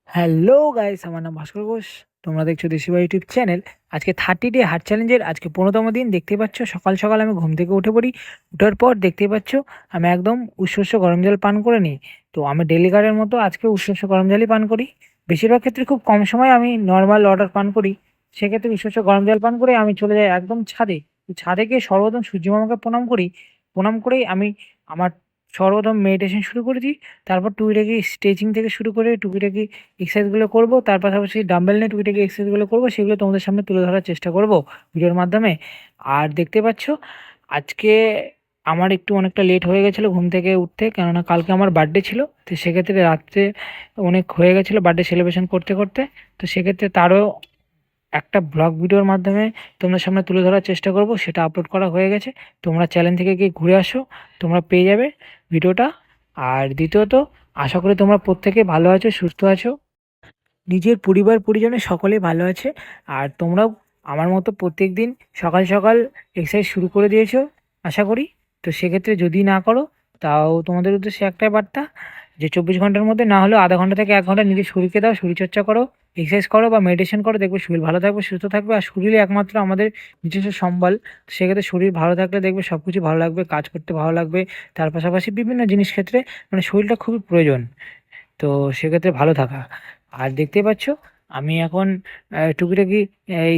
Hello guys, আমার নাম ভাস্কর ঘোষ। তোমরা দেখছো দেশিবাই ইউটিউব চ্যানেল। আজকে 30 ডে হার্ট চ্যালেঞ্জের আজকে 15তম দিন। দেখতে পাচ্ছ সকাল সকাল আমি ঘুম থেকে উঠে পড়ি। উঠার পর দেখতে পাচ্ছ আমি একদম উষ্ণ গরম জল পান করে নিই। তো আমি ডেলিকারের মতো আজকে উষ্ণ গরম জলই পান করি। বেশিরভাগ ক্ষেত্রে খুব কম সময় আমি নর্মাল ওয়াটার পান করি। সেক্ষেত্রে উষ্ণ গরম জল পান করে আমি চলে যাই একদম ছাদে। তো ছাদে গিয়ে সর্বপ্রথম সূর্যমামাকে প্রণাম করি। প্রণাম করেই আমি আমার সর্বপ্রথম মেডিটেশন শুরু করে দিই। তারপর টুকিটাকি স্ট্রেচিং থেকে শুরু করে টুকিটাকি এক্সারসাইজগুলো করব। তার পাশাপাশি ডাম্বেল নিয়ে টুকিটাকি এক্সারসাইজগুলো করব, সেগুলো তোমাদের সামনে তুলে ধরার চেষ্টা করব ভিডিওর মাধ্যমে। আর দেখতে পাচ্ছ আজকে আমার একটু অনেকটা লেট হয়ে গেছিলো ঘুম থেকে উঠতে, কেননা কালকে আমার বার্থডে ছিল। তো সেক্ষেত্রে রাত্রে অনেক হয়ে গেছিলো বার্থডে সেলিব্রেশন করতে করতে। তো সেক্ষেত্রে তারও একটা ব্লগ ভিডিওর মাধ্যমে তোমাদের সামনে তুলে ধরার চেষ্টা করব, সেটা আপলোড করা হয়ে গেছে। তোমরা চ্যানেল থেকে গিয়ে ঘুরে আসো, তোমরা পেয়ে যাবে ভিডিওটা। আর দ্বিতীয়ত, আশা করি তোমরা প্রত্যেকে ভালো আছো, সুস্থ আছো, নিজের পরিবার পরিজনের সকলেই ভালো আছে। আর তোমরাও আমার মতো প্রত্যেক দিন সকাল সকাল এক্সারসাইজ শুরু করে দিয়েছো আশা করি। তো সেক্ষেত্রে যদি না করো, তাও তোমাদের উদ্দেশ্যে একটাই বার্তা, যে 24 ঘন্টার মধ্যে না হলেও আধা ঘন্টা থেকে 1 ঘন্টা নিজের শরীরকে দাও, শরীরচর্চা করো, এক্সারসাইজ করো বা মেডিটেশন করো। দেখবে শরীর ভালো থাকবে, সুস্থ থাকবে। আর শরীরে একমাত্র আমাদের নিজস্ব সম্বল। তো সেক্ষেত্রে শরীর ভালো থাকলে দেখবে সব কিছু ভালো লাগবে, কাজ করতে ভালো লাগবে। তার পাশাপাশি বিভিন্ন জিনিস ক্ষেত্রে মানে শরীরটা খুবই প্রয়োজন। তো সেক্ষেত্রে ভালো থাকা। আর দেখতেই পাচ্ছ আমি এখন টুকিটাকি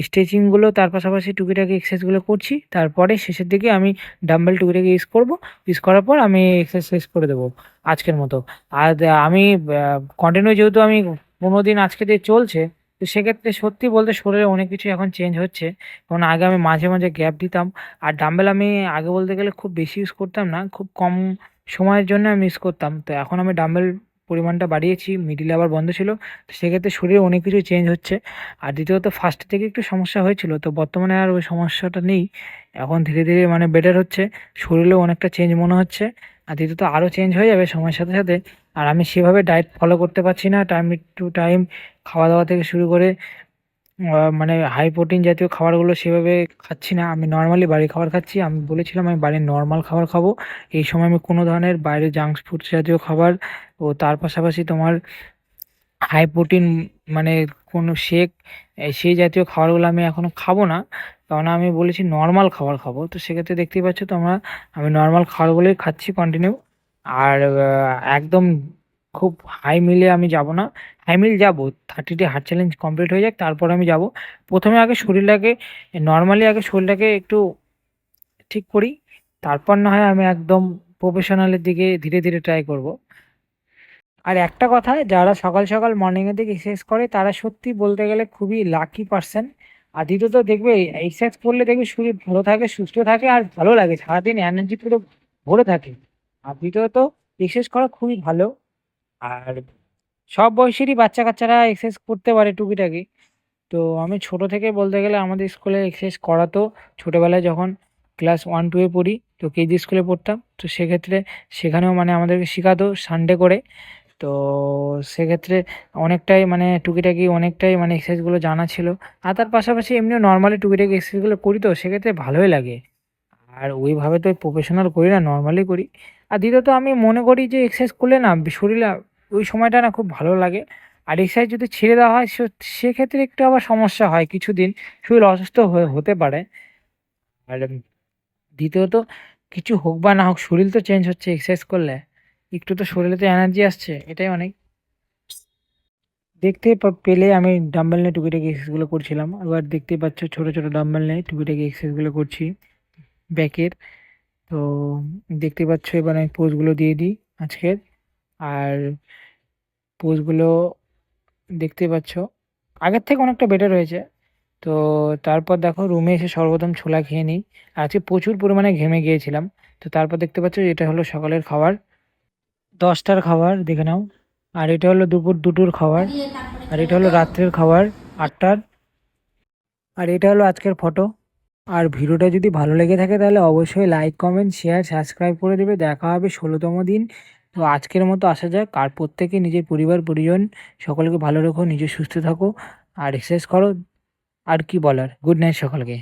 স্ট্রেচিংগুলো, তার পাশাপাশি টুকিটাকি এক্সারসাইজগুলো করছি। তারপরে শেষের দিকে আমি ডাম্বেল টুকিটাকি ইউজ করব। ইউজ করার পর আমি এক্সারসাইজ শেষ করে দেবো আজকের মতো। আর আমি কন্টিনিউ যেহেতু আমি 15 দিন আজকে দিয়ে চলছে, তো সেক্ষেত্রে সত্যি বলতে শরীরে অনেক কিছু এখন চেঞ্জ হচ্ছে। কারণ আগে আমি মাঝে মাঝে গ্যাপ দিতাম। আর ডাম্বেল আমি আগে বলতে গেলে খুব বেশি ইউজ করতাম না, খুব কম সময়ের জন্য আমি ইউজ করতাম। তো এখন আমি ডাম্বেল পরিমাণটা বাড়িয়েছি, মিডিলে আবার বন্ধ ছিল। তো সেক্ষেত্রে শরীরে অনেক কিছু চেঞ্জ হচ্ছে। আর দ্বিতীয়ত, ফার্স্ট থেকে একটু সমস্যা হয়েছিল, তো বর্তমানে আর ওই সমস্যাটা নেই। এখন ধীরে ধীরে মানে বেটার হচ্ছে, শরীরেও অনেকটা চেঞ্জ মনে হচ্ছে। আর দ্বিতীয়ত আরও চেঞ্জ হয়ে যাবে সময়ের সাথে সাথে। আর আমি সেভাবে ডায়েট ফলো করতে পারছি না, টাইম টু টাইম খাওয়া দাওয়া থেকে শুরু করে মানে হাই প্রোটিন জাতীয় খাবারগুলো সেভাবে খাচ্ছি না। আমি নর্মালি বাড়ির খাবার খাচ্ছি। আমি বলেছিলাম আমি বাড়ির নর্মাল খাবার খাবো। এই সময় আমি কোনো ধরনের বাইরে জাঙ্ক ফুড জাতীয় খাবার ও তার পাশাপাশি তোমার হাই প্রোটিন মানে কোনো শেক সেই জাতীয় খাবারগুলো আমি এখনও খাবো না। কারণ আমি বলেছি নর্মাল খাবার খাবো। তো সেক্ষেত্রে দেখতেই পাচ্ছ তোমরা, আমি নর্মাল খাবারগুলোই খাচ্ছি কন্টিনিউ। আর একদম খুব হাই মিলে আমি যাব না। হাই মিল যাবো, 30 ডে হার্ট চ্যালেঞ্জ কমপ্লিট হয়ে যাক, তারপর আমি যাব। প্রথমে আগে শরীরটাকে নর্মালি আগে শরীরটাকে একটু ঠিক করি, তারপর না হয় আমি একদম প্রফেশনালের দিকে ধীরে ধীরে ট্রাই করব। আর একটা কথা, যারা সকাল সকাল মর্নিংয়ের দিকে এক্সারসাইজ করে তারা সত্যি বলতে গেলে খুবই লাকি পার্সন। আর দ্বিতীয়ত দেখবে এক্সারসাইজ করলে দেখবে শরীর ভালো থাকে, সুস্থ থাকে, আর ভালো লাগে, সারাদিন এনার্জি পুরো ভরে থাকে। আর দ্বিতীয়ত, এক্সারসাইজ করা খুবই ভালো। আর সব বয়সেরই বাচ্চা কাচ্চারা এক্সারসাইজ করতে পারে টুকিটাকি। তো আমি ছোট থেকে বলতে গেলে আমাদের স্কুলে এক্সারসাইজ করাতো। ছোটোবেলায় যখন ক্লাস 1-2-এ পড়ি, তো কেজি স্কুলে পড়তাম। তো সেক্ষেত্রে সেখানেও মানে আমাদেরকে শেখাতো সানডে করে। তো সেক্ষেত্রে অনেকটাই মানে টুকিটাকি অনেকটাই মানে এক্সারসাইজগুলো জানা ছিল। আর তার পাশাপাশি এমনিও নর্মালি টুকিটাকি এক্সারসাইজগুলো করি, তো সেক্ষেত্রে ভালোই লাগে। আর ওইভাবে তো প্রফেশনাল করি না, নর্মালি করি। আর দ্বিতীয়ত আমি মনে করি যে এক্সারসাইজ করলে না শরীরে ওই সময়টা না খুব ভালো লাগে। আর এক্সারসাইজ যদি ছেড়ে দেওয়া হয় সেক্ষেত্রে একটু আবার সমস্যা হয়, কিছুদিন শরীর অসুস্থ হতে পারে। আর দ্বিতীয়ত, কিছু হোক বা না হোক শরীর তো চেঞ্জ হচ্ছে এক্সারসাইজ করলে, একটু তো শরীরে তো এনার্জি আসছে, এটাই অনেক। দেখতে পেলে আমি ডাম্বেল নিয়ে টুকিটাকি এক্সারসাইজগুলো করছিলাম। আবার দেখতেই পাচ্ছ ছোট ছোট ডাম্বেল নিয়ে টুকিটাকি এক্সারসাইজগুলো করছি ব্যাকের। তো দেখতে পাচ্ছ এবার আমি পোজগুলো দিয়ে দিই আজকের। আর পোজগুলো দেখতে পাচ্ছ আগের থেকে অনেকটা বেটার হয়েছে। তো তারপর দেখো রুমে এসে সর্বপ্রথম ছোলা খেয়ে নিই। আজকে প্রচুর পরিমাণে ঘেমে গিয়েছিলাম। তো তারপর দেখতে পাচ্ছ এটা হলো সকালের খাবার, 10টার খাবার দেখে নাও। আর এটা হলো দুপুর 2টোর খাবার। আর এটা হলো রাত্রের খাবার, 8টার। আর এটা হলো আজকের ফটো। আর ভিডিওটা যদি ভালো লেগে থাকে তাহলে অবশ্যই লাইক, কমেন্ট, শেয়ার, সাবস্ক্রাইব করে দেবে। দেখা হবে 16তম দিন। তো আজকের মতো আসা যাক। আর প্রত্যেকে নিজের পরিবার পরিজন সকলকে ভালো রেখো, নিজে সুস্থ থাকো, আর এক্সারসাইজ করো। আর কি বলার, গুড নাইট সকলকে।